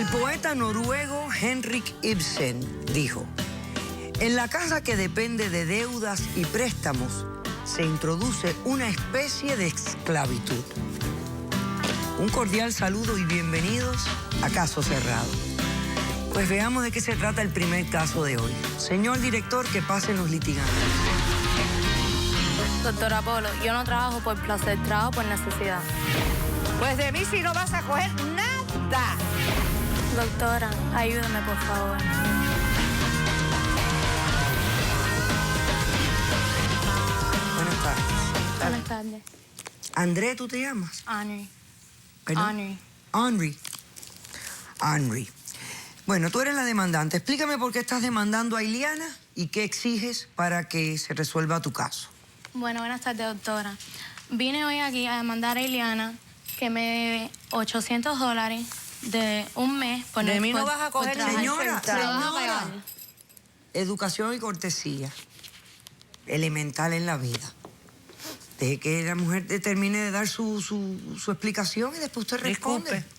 El poeta noruego Henrik Ibsen dijo: en la casa que depende de deudas y préstamos se introduce una especie de esclavitud. Un cordial saludo y bienvenidos a Caso Cerrado. Pues veamos de qué se trata el primer caso de hoy. Señor director, que pasen los litigantes. Doctora Polo, yo no trabajo por placer, trabajo por necesidad. Pues de mí sí no vas a coger nada. Doctora, ayúdame, por favor. Buenas tardes. Buenas tardes. André, ¿tú te llamas? Henry. ¿Perdón? Henry. Bueno, tú eres la demandante. Explícame por qué estás demandando a Iliana y qué exiges para que se resuelva tu caso. Bueno, buenas tardes, doctora. Vine hoy aquí a demandar a Iliana que me debe $800 de un mes. De mí no vas a coger trabajar. Señora, Se lo vas a pagar. Educación y cortesía. Elemental en la vida. Deje que la mujer termine de dar su explicación y después usted responde. Disculpe.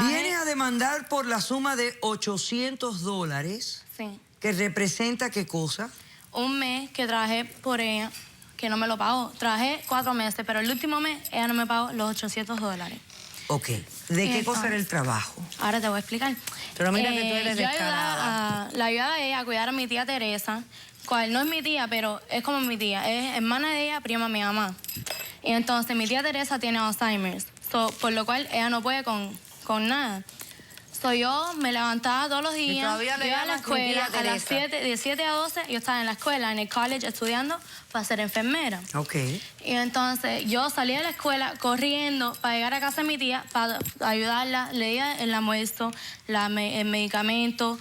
Viene a demandar por la suma de $800. Sí. ¿Que representa qué cosa? Un mes que trabajé por ella, que no me lo pagó. Trabajé 4 meses, pero el último mes ella no me pagó los $800. Ok. ¿De qué cosa era el trabajo? Ahora te voy a explicar. Pero mira que tú eres yo descarada. la ayudaba a ella a cuidar a mi tía Teresa, cual no es mi tía, pero es como mi tía. Es hermana de ella, prima de mi mamá. Y entonces mi tía Teresa tiene Alzheimer's, por lo cual ella no puede con nada. Yo me levantaba todos los días, todavía le iba a la llamas tu tía escuela, a las Teresa. 7, de 7 a 12, yo estaba en la escuela, en el college, estudiando para ser enfermera. Ok. Y entonces yo salía de la escuela corriendo para llegar a casa de mi tía, para ayudarla, leía el almuerzo, el medicamento,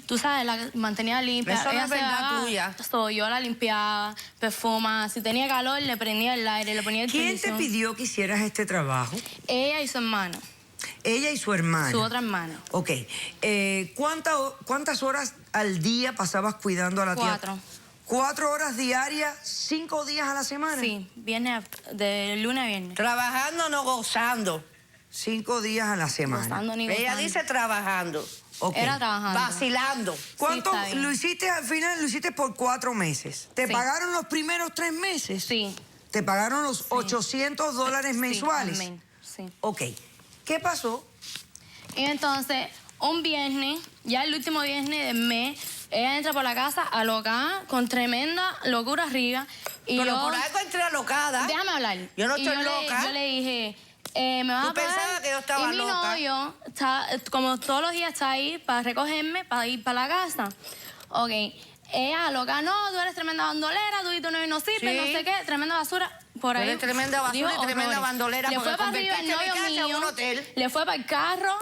tú sabes, la mantenía limpia. Eso no Ella es se verdad lavaba, tuya. yo la limpiaba, perfumaba, si tenía calor le prendía el aire, le ponía el ¿Quién te pidió que hicieras este trabajo? Ella y su hermano, Ella y su hermana. su otra hermana. Ok. ¿Cuántas horas al día pasabas cuidando a la tía? 4. 4 horas diarias, 5 días a la semana. Sí, de lunes a viernes. Trabajando, no gozando. 5 días a la semana. Gozando ni Ella gozando. dice trabajando. Ok. Era trabajando. Vacilando. ¿Cuánto Sí, está bien. lo hiciste al final? Lo hiciste por 4 meses. ¿Te Sí. pagaron los primeros 3 meses? Sí. ¿Te pagaron los $800 mensuales? Sí, amén. Sí. Ok. ¿Qué pasó? Y entonces, un viernes, ya el último viernes del mes, ella entra por la casa alocada, con tremenda locura arriba. Y Pero yo, por algo entré alocada. déjame hablar. Yo no Y estoy loca. yo le dije, ¿me vas ¿Tú a pagar? pensabas que yo estaba y loca? mi novio, como todos los días, está ahí para recogerme, para ir para la casa. Ok. Ella loca, no, tú eres tremenda bandolera, tú y tu novio no sirve, Sí. no sé qué, tremenda basura. Por Tú ahí. eres tremenda basura dijo y tremenda horrores. bandolera, Le porque fue para arriba el convertiste mi novio casa en mío. un hotel. Le fue para el carro.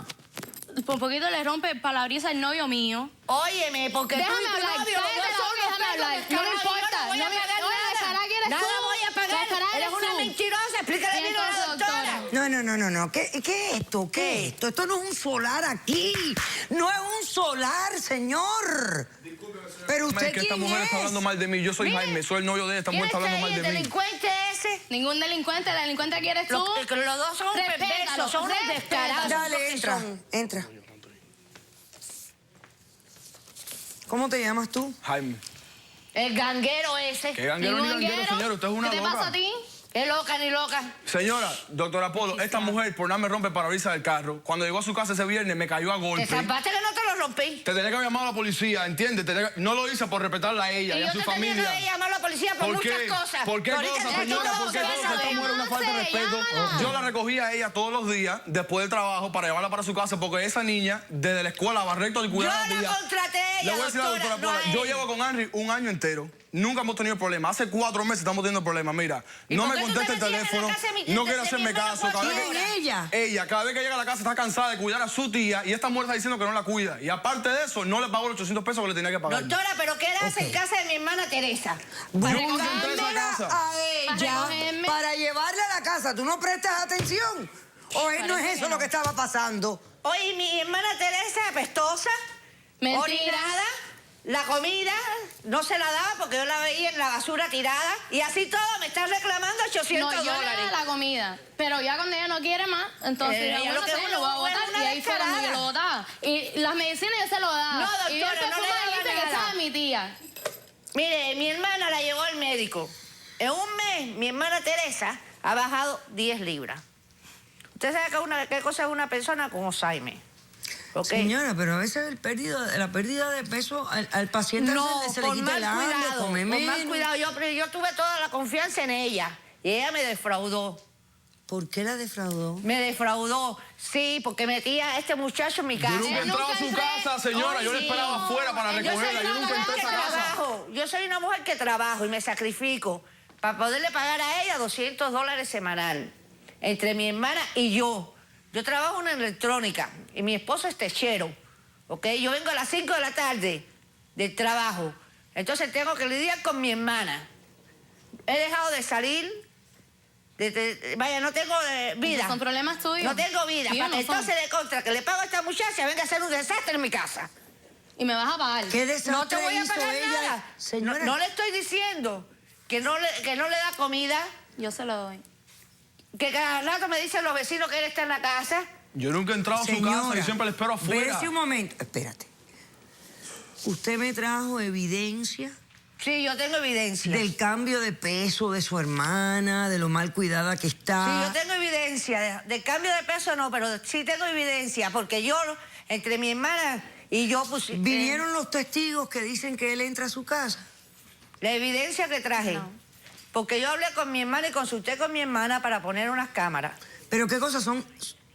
Por poquito le rompe el parabrisas el novio mío. Óyeme, porque tú Déjame y tu hablar, novio cállate los dos la son boca y unos déjame hablar. perros No me descarados. importa, Yo no voy a no me- pagar no, la nada. descarada que eres Nada tú. voy a pagar. La descarada Eres eres una tú. mentirosa. Explícale Y bien a la entonces, doctora. doctora. No. ¿Qué es esto? ¿Qué es esto? Esto no es un solar aquí. No es un solar, señor. Pero usted, Es que esta ¿quién mujer es? está hablando mal de mí. Yo soy Mire, Jaime, soy el novio de ella. Esta mujer está hablando mal el de mí. delincuente ese? Ningún delincuente, el delincuente aquí eres tú. Los dos son Respétalo, perversos, son unos respétalo. descarados. Dale, entra, entra. ¿Cómo te llamas tú? Jaime. El ganguero ese. ¿Qué ganguero ni Ningún ganguero, señor? Usted es una ¿Qué te loca. pasa a ti? Es loca ni loca. Señora, doctora Polo, esta mujer por nada me rompe el parabrisas del carro. Cuando llegó a su casa ese viernes me cayó a Te golpe. zapaste que no te lo rompí. Te tenía que haber llamado a la policía, ¿entiendes? No lo hice por respetarla a ella y Y a yo su te tenía que familia. haber llamado a la policía por muchas cosas. ¿Por qué Ahorita cosas, te señora? digo, ¿Por qué se cosas? sabe. Esta mujer es una falta de respeto. llámala. Yo la recogía a ella todos los días después del trabajo para llevarla para su casa porque esa niña desde la escuela va recto y Yo cuidar a la la tía. contraté a ella, Le voy a decir a la doctora no a Pola, yo él. llevo con Henry un año entero. Nunca hemos tenido problemas. Hace 4 meses estamos teniendo problemas. Mira, ¿Y no por me qué tú contesta el te metías en teléfono, la casa de mi- no de- quiere de hacerme mi hermana caso. Cada vez ¿Quién? que, Ella. ella, cada vez que llega a la casa está cansada de cuidar a su tía y esta mujer está diciendo que no la cuida. Y aparte de eso, no le pagó los $800 que le tenía que pagar. Doctora, ¿pero qué hace en Ok. casa de mi hermana Teresa? Bueno, Yo nunca entré a esa dámela casa. a ella recogerme. para llevarla a la casa. ¿Tú no prestas atención? ¿O no es Parece eso que lo no. que estaba pasando? Oye, mi hermana Teresa apestosa, Mentira. orinada. La comida no se la daba porque yo la veía en la basura tirada. Y así todo me están reclamando 800 No, yo le dólares. daba la comida, pero ya cuando ella no quiere más, entonces Ella yo, lo que bueno, es lo voy a una botar y ahí fue cuando yo descarada. lo botaba. Y las medicinas yo se lo daba. No, y yo doctora, el no le perfume daba dice que nada. sabe mi tía. Mire, mi hermana la llevó al médico. En un mes, mi hermana Teresa ha bajado 10 libras. Usted sabe qué cosa es una persona con Alzheimer. ¿Ok? Señora, pero a veces la pérdida de peso al paciente No, se le con quita mal el hambre, cuidado, come con mal menos. cuidado. Yo tuve toda la confianza en ella y ella me defraudó. ¿Por qué la defraudó? Me defraudó, sí, porque metía a este muchacho en mi casa. Yo nunca he entrado a su casa, señora. Yo le esperaba afuera para recogerla. Yo nunca entré a esa casa. Yo soy una mujer que trabajo y me sacrifico para poderle pagar a ella $200 semanal. Entre mi hermana y yo. Yo trabajo en electrónica y mi esposo es techero, ¿ok? Yo vengo a las 5 de la tarde del trabajo. Entonces tengo que lidiar con mi hermana. He dejado de salir. Vaya, no tengo vida. Son problemas tuyos. No tengo vida. Míos Para que no son. entonces de contra que le pago a esta muchacha venga a hacer un desastre en mi casa. Y me vas a pagar. ¿Qué desastre No te voy a hizo pagar ella? nada. Señora, No le estoy diciendo que no le da comida, Yo se lo doy. que cada rato me dicen los vecinos que él está en la casa. Yo nunca he entrado a su casa. Yo siempre le espero afuera. Espérese un momento. Espérate. Usted me trajo evidencia Sí, yo tengo evidencia. del cambio de peso de su hermana, de lo mal cuidada que está. Sí, yo tengo evidencia. Del cambio de peso no, pero sí tengo evidencia, porque yo, entre mi hermana y yo, pues... ¿Vinieron los testigos que dicen que él entra a su casa? La evidencia que traje. No. Porque yo hablé con mi hermana y consulté con mi hermana para poner unas cámaras. ¿Pero qué cosas son?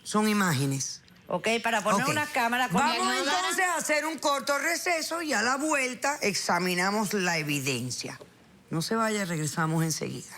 Son imágenes. ¿Ok? Para poner Ok. unas cámaras con mi Vamos ayuda. entonces a hacer un corto receso y a la vuelta examinamos la evidencia. No se vaya, regresamos enseguida.